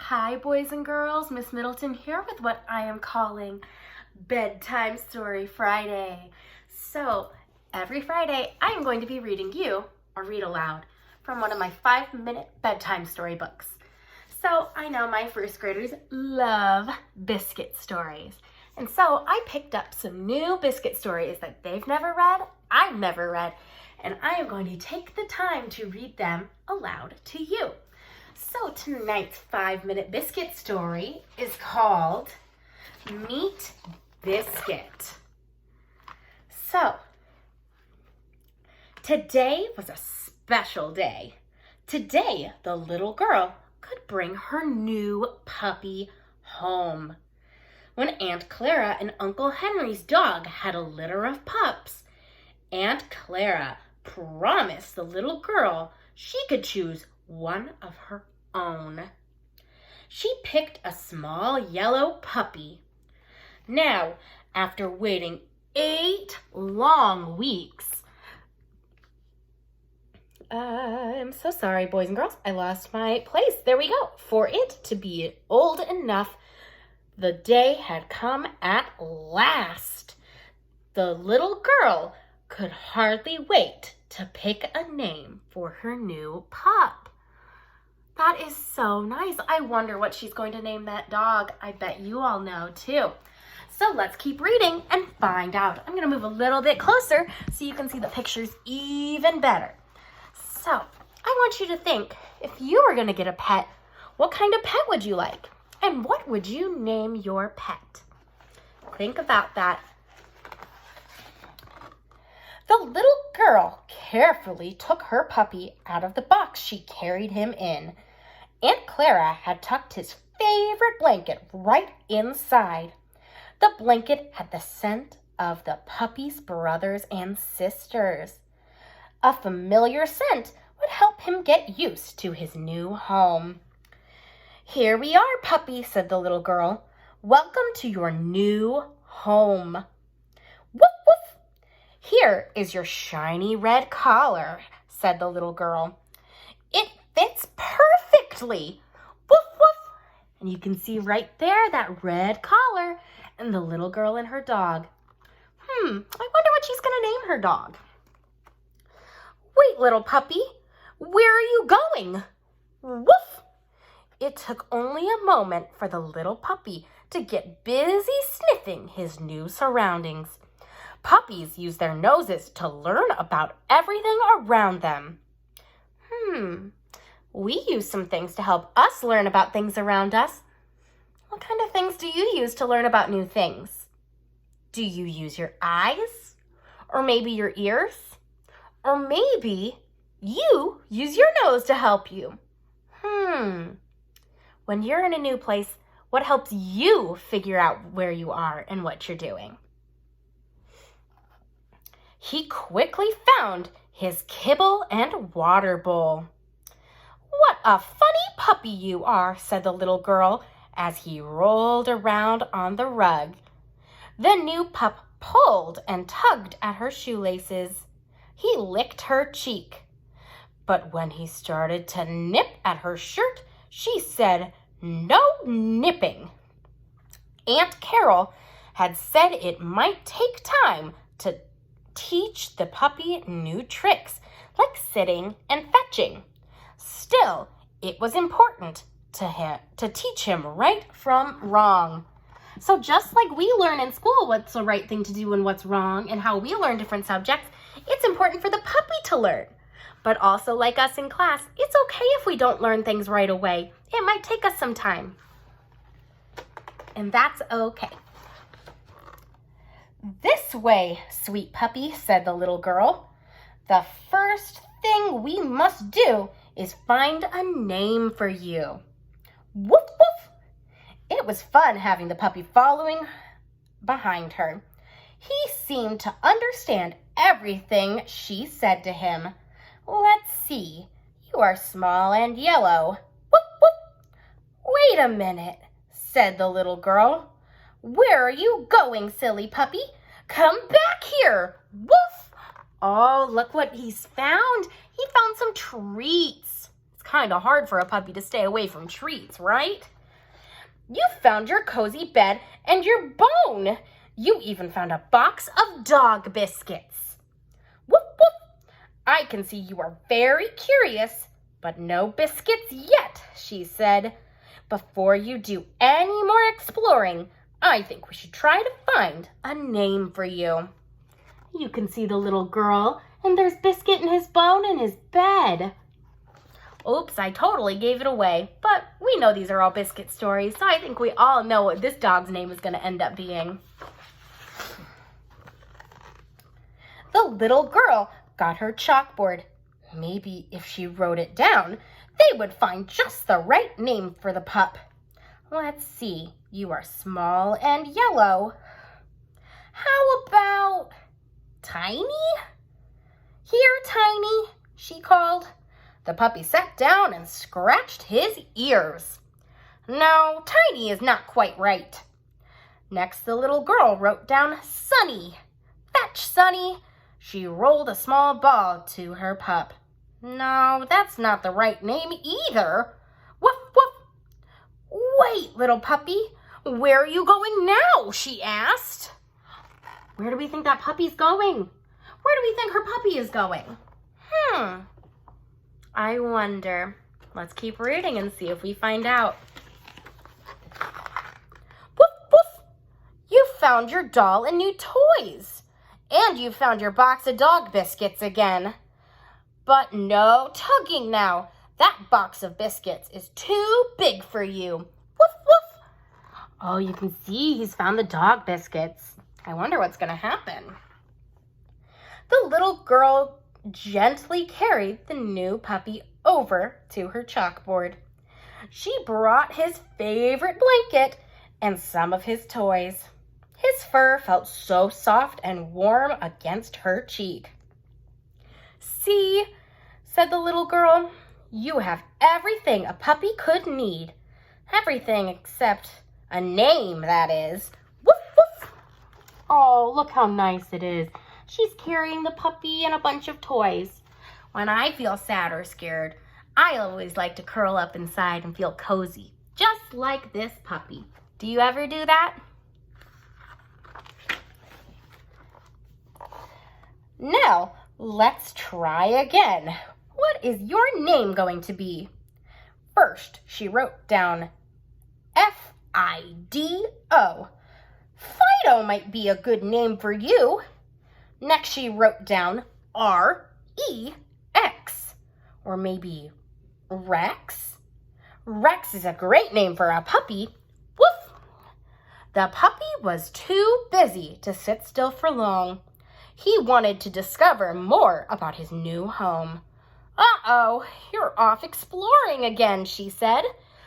Hi, boys and girls. Miss Middleton here with what I am calling Bedtime Story Friday. So, every Friday, I am going to be reading you a read aloud from one of my 5-minute bedtime story books. So, I know my first graders love Biscuit stories. And so, I picked up some new Biscuit stories that they've never read, I've never read, and I am going to take the time to read them aloud to you. So tonight's 5-minute Biscuit story is called Meet Biscuit. So, today was a special day. Today, the little girl could bring her new puppy home. When Aunt Clara and Uncle Henry's dog had a litter of pups, Aunt Clara promised the little girl she could choose one of her own. She picked a small yellow puppy. Now, after waiting 8 long weeks, I'm so sorry, boys and girls, I lost my place. There we go. For it to be old enough, the day had come at last. The little girl could hardly wait to pick a name for her new pup. That is so nice. I wonder what she's going to name that dog. I bet you all know too. So let's keep reading and find out. I'm going to move a little bit closer so you can see the pictures even better. So I want you to think, if you were going to get a pet, what kind of pet would you like? And what would you name your pet? Think about that. The little girl carefully took her puppy out of the box she carried him in. Aunt Clara had tucked his favorite blanket right inside. The blanket had the scent of the puppy's brothers and sisters. A familiar scent would help him get used to his new home. "Here we are, puppy," said the little girl. "Welcome to your new home." "Woof, woof. Here is your shiny red collar," said the little girl. "It fits perfectly. Woof, woof." And you can see right there that red collar and the little girl and her dog. I wonder what she's going to name her dog. "Wait, little puppy, where are you going?" Woof. It took only a moment for the little puppy to get busy sniffing his new surroundings. Puppies use their noses to learn about everything around them. We use some things to help us learn about things around us. What kind of things do you use to learn about new things? Do you use your eyes? Or maybe your ears? Or maybe you use your nose to help you? When you're in a new place, what helps you figure out where you are and what you're doing? He quickly found his kibble and water bowl. "What a funny puppy you are," said the little girl as he rolled around on the rug. The new pup pulled and tugged at her shoelaces. He licked her cheek. But when he started to nip at her shirt, she said, "No nipping." Aunt Carol had said it might take time to teach the puppy new tricks, like sitting and fetching. Still, it was important to teach him right from wrong. So just like we learn in school what's the right thing to do and what's wrong and how we learn different subjects, it's important for the puppy to learn. But also like us in class, it's okay if we don't learn things right away. It might take us some time. And that's okay. "This way, sweet puppy," said the little girl. "The first thing we must do is find a name for you." Woof, woof. It was fun having the puppy following behind her. He seemed to understand everything she said to him. "Let's see, you are small and yellow." Woof, woof. "Wait a minute," said the little girl. "Where are you going, silly puppy? Come back here." Woof. Oh, look what he's found. He found some treats. It's kind of hard for a puppy to stay away from treats, right? You found your cozy bed and your bone. You even found a box of dog biscuits. Woof, woof. I can see you are very curious, but no biscuits yet, she said. Before you do any more exploring, I think we should try to find a name for you. You can see the little girl, and there's Biscuit and his bone in his bed. Oops, I totally gave it away, but we know these are all Biscuit stories, so I think we all know what this dog's name is going to end up being. The little girl got her chalkboard. Maybe if she wrote it down, they would find just the right name for the pup. Let's see, you are small and yellow. How about Tiny? Here, Tiny, she called. The puppy sat down and scratched his ears. No, Tiny is not quite right. Next, the little girl wrote down Sunny. Fetch, Sunny. She rolled a small ball to her pup. No, that's not the right name either. Woof, woof. Wait, little puppy, where are you going now? She asked. Where do we think that puppy's going? Where do we think her puppy is going? I wonder. Let's keep reading and see if we find out. Woof, woof. You found your doll and new toys. And you found your box of dog biscuits again. But no tugging now. That box of biscuits is too big for you. Woof, woof. Oh, you can see he's found the dog biscuits. I wonder what's going to happen. The little girl gently carried the new puppy over to her chalkboard. She brought his favorite blanket and some of his toys. His fur felt so soft and warm against her cheek. See, said the little girl, you have everything a puppy could need. Everything except a name, that is. Woof, woof. Oh, look how nice it is. She's carrying the puppy and a bunch of toys. When I feel sad or scared, I always like to curl up inside and feel cozy, just like this puppy. Do you ever do that? Now, let's try again. What is your name going to be? First, she wrote down Fido. Fido might be a good name for you. Next, she wrote down Rex, or maybe Rex. Rex is a great name for a puppy. Woof! The puppy was too busy to sit still for long. He wanted to discover more about his new home. Uh-oh, you're off exploring again, she said.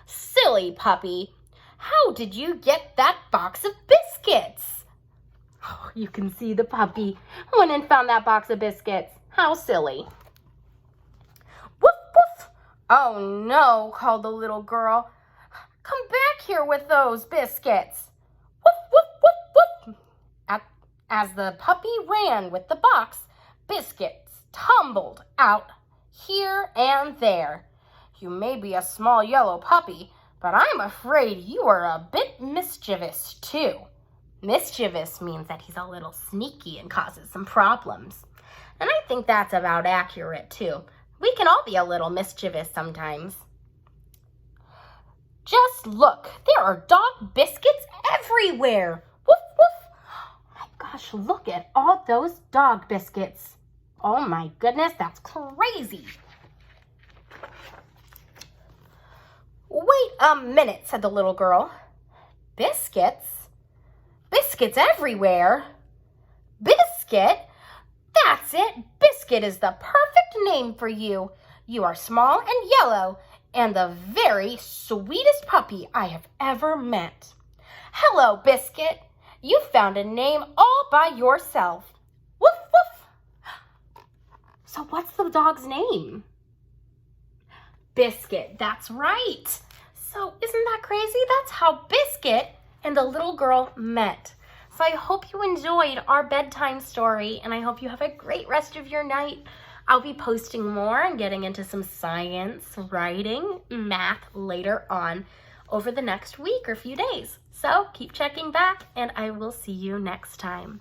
Silly puppy, how did you get that box of biscuits? Oh, you can see the puppy went and found that box of biscuits. How silly. Woof, woof. Oh no, called the little girl. Come back here with those biscuits. Woof, woof, woof, woof. As the puppy ran with the box, biscuits tumbled out here and there. You may be a small yellow puppy, but I'm afraid you are a bit mischievous too. Mischievous means that he's a little sneaky and causes some problems. And I think that's about accurate too. We can all be a little mischievous sometimes. Just look, there are dog biscuits everywhere. Woof, woof. Oh my gosh, look at all those dog biscuits. Oh my goodness, that's crazy. Wait a minute, said the little girl. Biscuits? Biscuits everywhere? Biscuit? That's it. Biscuit is the perfect name for you. You are small and yellow and the very sweetest puppy I have ever met. Hello, Biscuit. You found a name all by yourself. Woof, woof. So what's the dog's name? Biscuit, that's right. So isn't that crazy? That's how Biscuit and the little girl met. So I hope you enjoyed our bedtime story, and I hope you have a great rest of your night. I'll be posting more and getting into some science, writing, math later on over the next week or few days. So keep checking back, and I will see you next time.